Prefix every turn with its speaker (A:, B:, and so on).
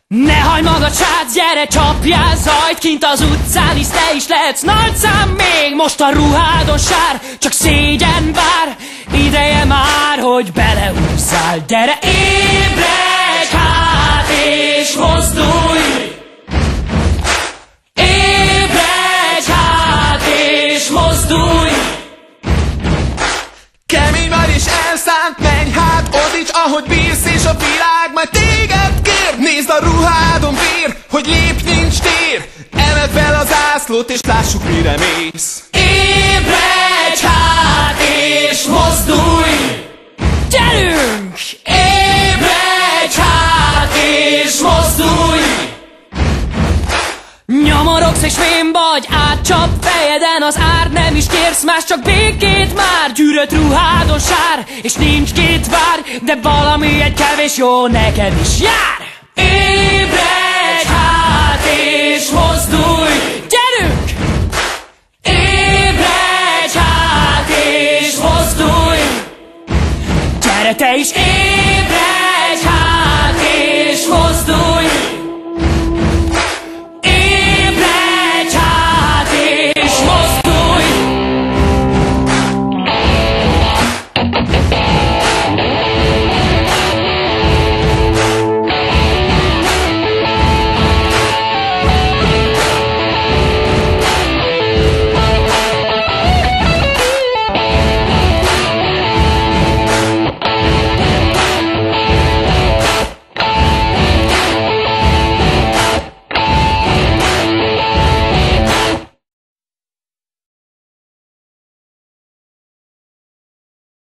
A: Ne hagyd magad, srác, gyere, csapjál zajt, kint az utcán is te is lehetsz nagy szám még. Most a ruhádon sár, csak szégyen vár, ideje már, hogy beleúzzál. Gyere, ébredj hát és mozdulj! Ébredj hát és mozdulj!
B: Kemény vagy és elszánt, menj hát ordíts, ahogy bírsz, és a világ majd téged kér. Nézd, a ruhádon vér, hogy lépj, nincs tér. Emeld fel az zászlót, és lássuk, mire mész.
A: Ébredj hát és mozdulj! Gyerünk! Ébredj hát és mozdulj! Nyomorogsz és vén vagy, átcsap fejeden az ár, nem is kérsz más, csak békét már. Gyűrött ruhádon sár, és nincs két vár, de valami egy kevés jó neked is jár. Ébredj hát!